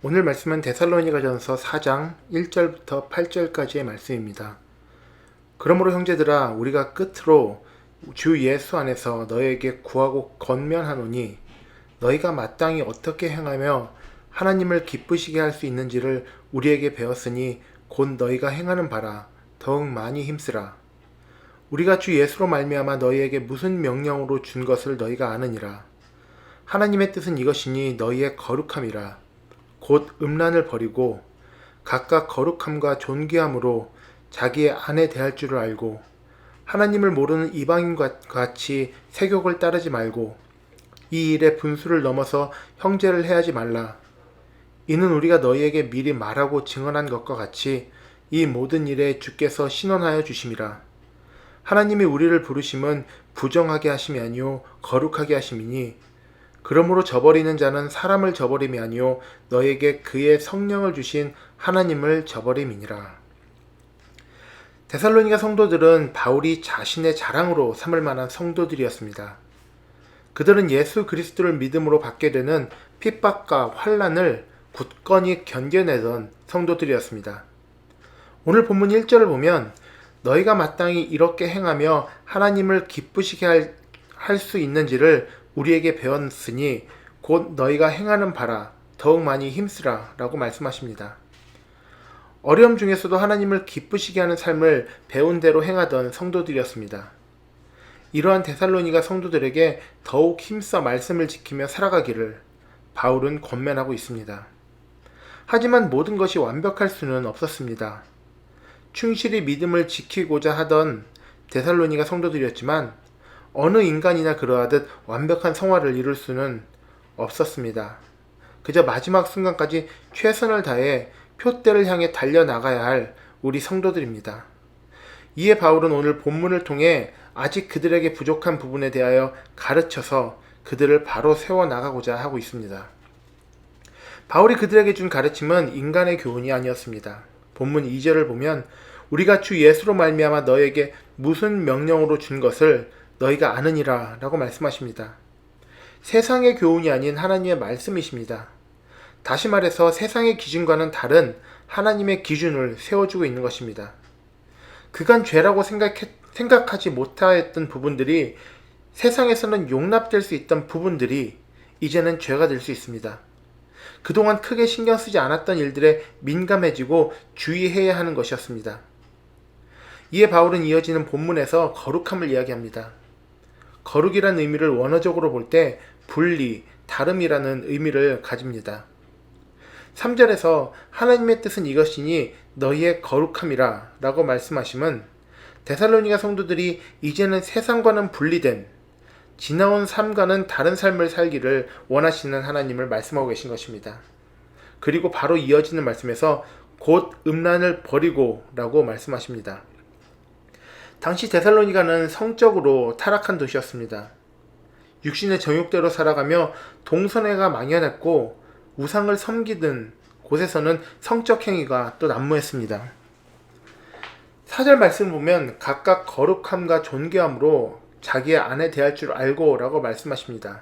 오늘 말씀은 데살로니가전서 4장 1절부터 8절까지의 말씀입니다. 그러므로 형제들아 우리가 끝으로 주 예수 안에서 너희에게 구하고 권면하노니 너희가 마땅히 어떻게 행하며 하나님을 기쁘시게 할 수 있는지를 우리에게 배웠으니 곧 너희가 행하는 바라 더욱 많이 힘쓰라. 우리가 주 예수로 말미암아 너희에게 무슨 명령으로 준 것을 너희가 아느니라. 하나님의 뜻은 이것이니 너희의 거룩함이라. 곧 음란을 버리고 각각 거룩함과 존귀함으로 자기의 아내 대할 줄을 알고 하나님을 모르는 이방인과 같이 세욕을 따르지 말고 이 일에 분수를 넘어서 형제를 해하지 말라. 이는 우리가 너희에게 미리 말하고 증언한 것과 같이 이 모든 일에 주께서 신원하여 주심이라. 하나님이 우리를 부르심은 부정하게 하심이 아니요 거룩하게 하심이니 그러므로 저버리는 자는 사람을 저버림이 아니요 너에게 그의 성령을 주신 하나님을 저버림이니라. 데살로니가 성도들은 바울이 자신의 자랑으로 삼을 만한 성도들이었습니다. 그들은 예수 그리스도를 믿음으로 받게 되는 핍박과 환난을 굳건히 견뎌내던 성도들이었습니다. 오늘 본문 1절을 보면 너희가 마땅히 이렇게 행하며 하나님을 기쁘시게 할 수 있는지를 우리에게 배웠으니 곧 너희가 행하는 바라 더욱 많이 힘쓰라 라고 말씀하십니다. 어려움 중에서도 하나님을 기쁘시게 하는 삶을 배운 대로 행하던 성도들이었습니다. 이러한 데살로니가 성도들에게 더욱 힘써 말씀을 지키며 살아가기를 바울은 권면하고 있습니다. 하지만 모든 것이 완벽할 수는 없었습니다. 충실히 믿음을 지키고자 하던 데살로니가 성도들이었지만 어느 인간이나 그러하듯 완벽한 성화를 이룰 수는 없었습니다. 그저 마지막 순간까지 최선을 다해 표대를 향해 달려나가야 할 우리 성도들입니다. 이에 바울은 오늘 본문을 통해 아직 그들에게 부족한 부분에 대하여 가르쳐서 그들을 바로 세워나가고자 하고 있습니다. 바울이 그들에게 준 가르침은 인간의 교훈이 아니었습니다. 본문 2절을 보면 우리가 주 예수로 말미암아 너에게 무슨 명령으로 준 것을 너희가 아느니라 라고 말씀하십니다. 세상의 교훈이 아닌 하나님의 말씀이십니다. 다시 말해서 세상의 기준과는 다른 하나님의 기준을 세워주고 있는 것입니다. 그간 죄라고 생각하지 못하였던 부분들이 세상에서는 용납될 수 있던 부분들이 이제는 죄가 될 수 있습니다. 그동안 크게 신경 쓰지 않았던 일들에 민감해지고 주의해야 하는 것이었습니다. 이에 바울은 이어지는 본문에서 거룩함을 이야기합니다. 거룩이라는 의미를 원어적으로 볼 때 분리, 다름이라는 의미를 가집니다. 3절에서 하나님의 뜻은 이것이니 너희의 거룩함이라 라고 말씀하심은 데살로니가 성도들이 이제는 세상과는 분리된 지나온 삶과는 다른 삶을 살기를 원하시는 하나님을 말씀하고 계신 것입니다. 그리고 바로 이어지는 말씀에서 곧 음란을 버리고 라고 말씀하십니다. 당시 데살로니가는 성적으로 타락한 도시였습니다. 육신의 정욕대로 살아가며 동성애가 망연했고 우상을 섬기던 곳에서는 성적 행위가 또 난무했습니다. 4절 말씀을 보면 각각 거룩함과 존귀함으로 자기의 아내 대할 줄 알고 라고 말씀하십니다.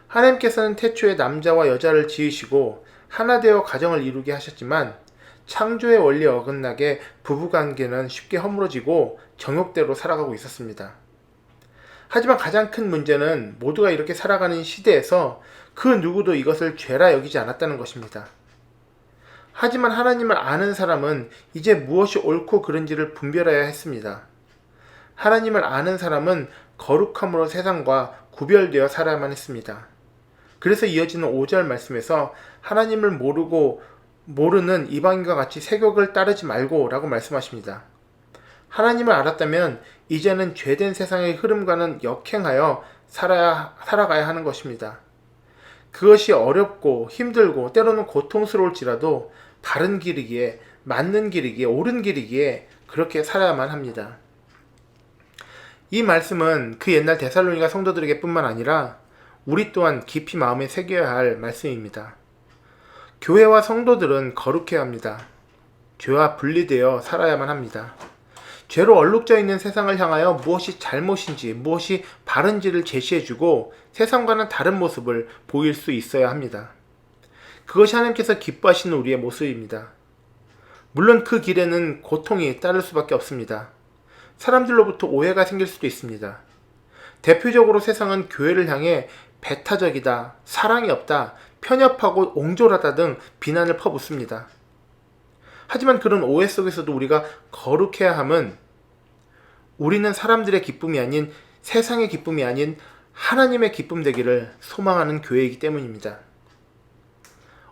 하나님께서는 태초에 남자와 여자를 지으시고 하나 되어 가정을 이루게 하셨지만 창조의 원리에 어긋나게 부부관계는 쉽게 허물어지고 정욕대로 살아가고 있었습니다. 하지만 가장 큰 문제는 모두가 이렇게 살아가는 시대에서 그 누구도 이것을 죄라 여기지 않았다는 것입니다. 하지만 하나님을 아는 사람은 이제 무엇이 옳고 그른지를 분별해야 했습니다. 하나님을 아는 사람은 거룩함으로 세상과 구별되어 살아야만 했습니다. 그래서 이어지는 5절 말씀에서 하나님을 모르는 이방인과 같이 세욕을 따르지 말고 라고 말씀하십니다. 하나님을 알았다면 이제는 죄된 세상의 흐름과는 역행하여 살아가야 하는 것입니다. 그것이 어렵고 힘들고 때로는 고통스러울지라도 바른 길이기에, 맞는 길이기에, 옳은 길이기에 그렇게 살아야만 합니다. 이 말씀은 그 옛날 데살로니가 성도들에게 뿐만 아니라 우리 또한 깊이 마음에 새겨야 할 말씀입니다. 교회와 성도들은 거룩해야 합니다. 죄와 분리되어 살아야만 합니다. 죄로 얼룩져 있는 세상을 향하여 무엇이 잘못인지 무엇이 바른지를 제시해주고 세상과는 다른 모습을 보일 수 있어야 합니다. 그것이 하나님께서 기뻐하시는 우리의 모습입니다. 물론 그 길에는 고통이 따를 수밖에 없습니다. 사람들로부터 오해가 생길 수도 있습니다. 대표적으로 세상은 교회를 향해 배타적이다, 사랑이 없다, 편협하고 옹졸하다 등 비난을 퍼붓습니다. 하지만 그런 오해 속에서도 우리가 거룩해야 함은 우리는 사람들의 기쁨이 아닌, 세상의 기쁨이 아닌 하나님의 기쁨 되기를 소망하는 교회이기 때문입니다.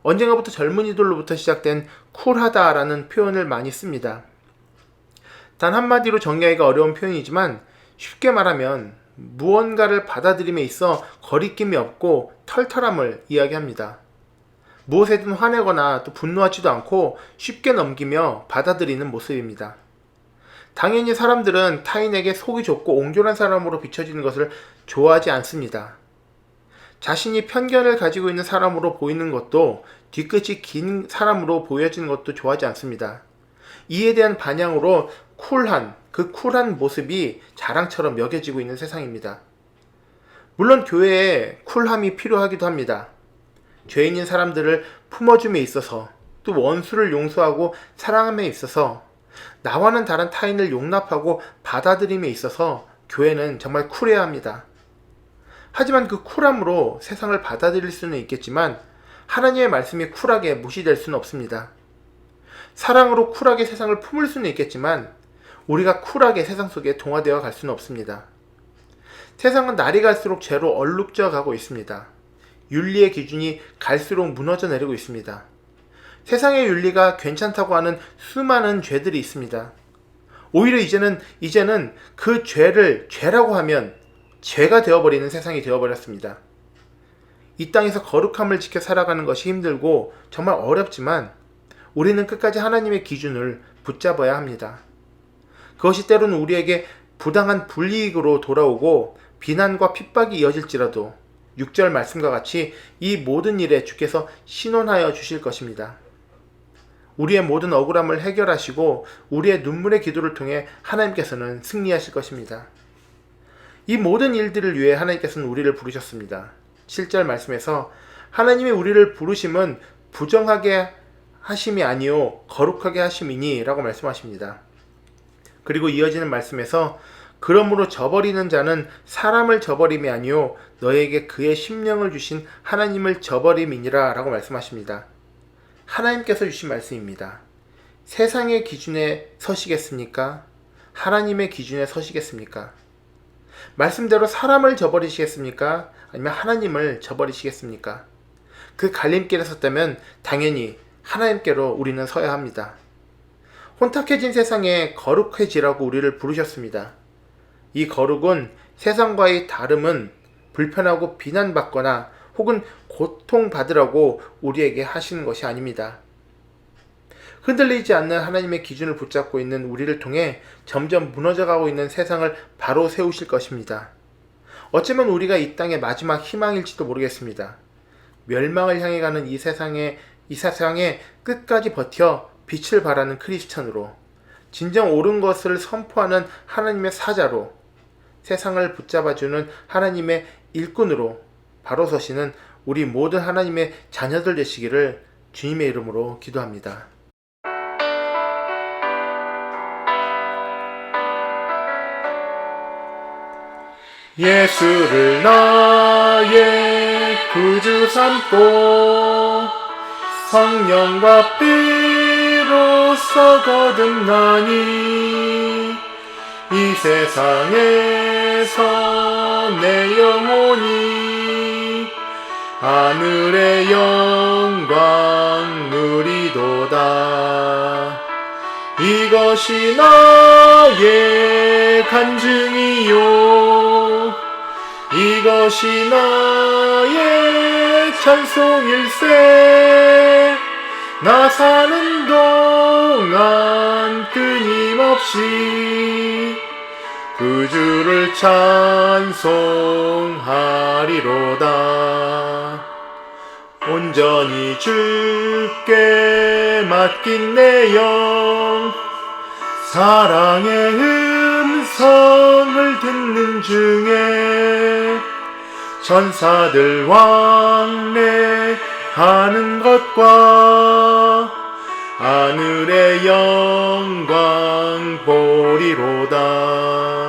언젠가부터 젊은이들로부터 시작된 쿨하다라는 표현을 많이 씁니다. 단 한마디로 정리하기가 어려운 표현이지만 쉽게 말하면 무언가를 받아들임에 있어 거리낌이 없고 털털함을 이야기합니다. 무엇에든 화내거나 또 분노하지도 않고 쉽게 넘기며 받아들이는 모습입니다. 당연히 사람들은 타인에게 속이 좁고 옹졸한 사람으로 비춰지는 것을 좋아하지 않습니다. 자신이 편견을 가지고 있는 사람으로 보이는 것도, 뒤끝이 긴 사람으로 보여지는 것도 좋아하지 않습니다. 이에 대한 반향으로 그 쿨한 모습이 자랑처럼 여겨지고 있는 세상입니다. 물론 교회에 쿨함이 필요하기도 합니다. 죄인인 사람들을 품어줌에 있어서, 또 원수를 용서하고 사랑함에 있어서, 나와는 다른 타인을 용납하고 받아들임에 있어서 교회는 정말 쿨해야 합니다. 하지만 그 쿨함으로 세상을 받아들일 수는 있겠지만 하나님의 말씀이 쿨하게 무시될 수는 없습니다. 사랑으로 쿨하게 세상을 품을 수는 있겠지만 우리가 쿨하게 세상 속에 동화되어 갈 수는 없습니다. 세상은 날이 갈수록 죄로 얼룩져 가고 있습니다. 윤리의 기준이 갈수록 무너져 내리고 있습니다. 세상의 윤리가 괜찮다고 하는 수많은 죄들이 있습니다. 오히려 이제는 그 죄를 죄라고 하면 죄가 되어버리는 세상이 되어버렸습니다. 이 땅에서 거룩함을 지켜 살아가는 것이 힘들고 정말 어렵지만 우리는 끝까지 하나님의 기준을 붙잡아야 합니다. 그것이 때로는 우리에게 부당한 불이익으로 돌아오고 비난과 핍박이 이어질지라도 6절 말씀과 같이 이 모든 일에 주께서 신원하여 주실 것입니다. 우리의 모든 억울함을 해결하시고 우리의 눈물의 기도를 통해 하나님께서는 승리하실 것입니다. 이 모든 일들을 위해 하나님께서는 우리를 부르셨습니다. 7절 말씀에서 하나님의 우리를 부르심은 부정하게 하심이 아니요 거룩하게 하심이니 라고 말씀하십니다. 그리고 이어지는 말씀에서 그러므로 저버리는 자는 사람을 저버림이 아니요 너에게 그의 심령을 주신 하나님을 저버림이니라 라고 말씀하십니다. 하나님께서 주신 말씀입니다. 세상의 기준에 서시겠습니까? 하나님의 기준에 서시겠습니까? 말씀대로 사람을 저버리시겠습니까? 아니면 하나님을 저버리시겠습니까? 그 갈림길에 섰다면 당연히 하나님께로 우리는 서야 합니다. 혼탁해진 세상에 거룩해지라고 우리를 부르셨습니다. 이 거룩은 세상과의 다름은 불편하고 비난받거나 혹은 고통받으라고 우리에게 하시는 것이 아닙니다. 흔들리지 않는 하나님의 기준을 붙잡고 있는 우리를 통해 점점 무너져가고 있는 세상을 바로 세우실 것입니다. 어쩌면 우리가 이 땅의 마지막 희망일지도 모르겠습니다. 멸망을 향해 가는 이 세상에 끝까지 버텨 빛을 발하는 크리스천으로, 진정 옳은 것을 선포하는 하나님의 사자로, 세상을 붙잡아주는 하나님의 일꾼으로 바로 서시는 우리 모든 하나님의 자녀들 되시기를 주님의 이름으로 기도합니다. 예수를 나의 구주 삼고 성령과 피로써 거듭나니 이 세상에서 내 영혼이 하늘의 영광 누리도다. 이것이 나의 간증이요 이것이 나의 찬송일세. 나 사는 동안 끊임없이 구주를 찬송하리로다. 온전히 주께 맡긴 내 영 사랑의 음성을 듣는 중에 천사들 왕래하며 하는 것과 하늘의 영광 보리로다.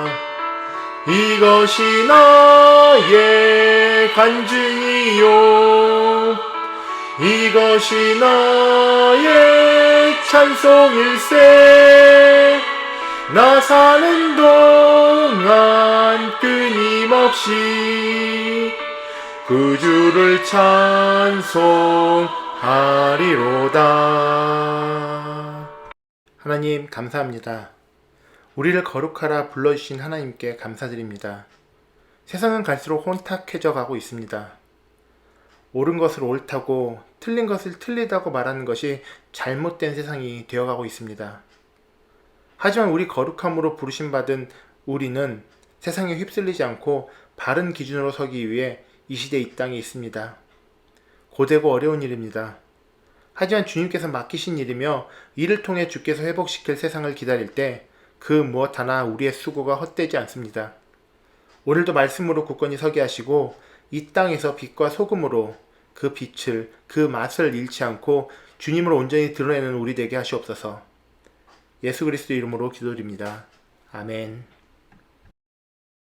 이것이 나의 간증이요 이것이 나의 찬송일세. 나 사는 동안 끊임없이 그 주를 찬송하리로다. 하나님 감사합니다. 우리를 거룩하라 불러주신 하나님께 감사드립니다. 세상은 갈수록 혼탁해져 가고 있습니다. 옳은 것을 옳다고 틀린 것을 틀리다고 말하는 것이 잘못된 세상이 되어가고 있습니다. 하지만 우리 거룩함으로 부르심받은 우리는 세상에 휩쓸리지 않고 바른 기준으로 서기 위해 이 시대 이 땅에 있습니다. 고되고 어려운 일입니다. 하지만 주님께서 맡기신 일이며 이를 통해 주께서 회복시킬 세상을 기다릴 때 그 무엇 하나 우리의 수고가 헛되지 않습니다. 오늘도 말씀으로 굳건히 서게 하시고 이 땅에서 빛과 소금으로 그 빛을, 그 맛을 잃지 않고 주님을 온전히 드러내는 우리 되게 하시옵소서. 예수 그리스도 이름으로 기도드립니다. 아멘.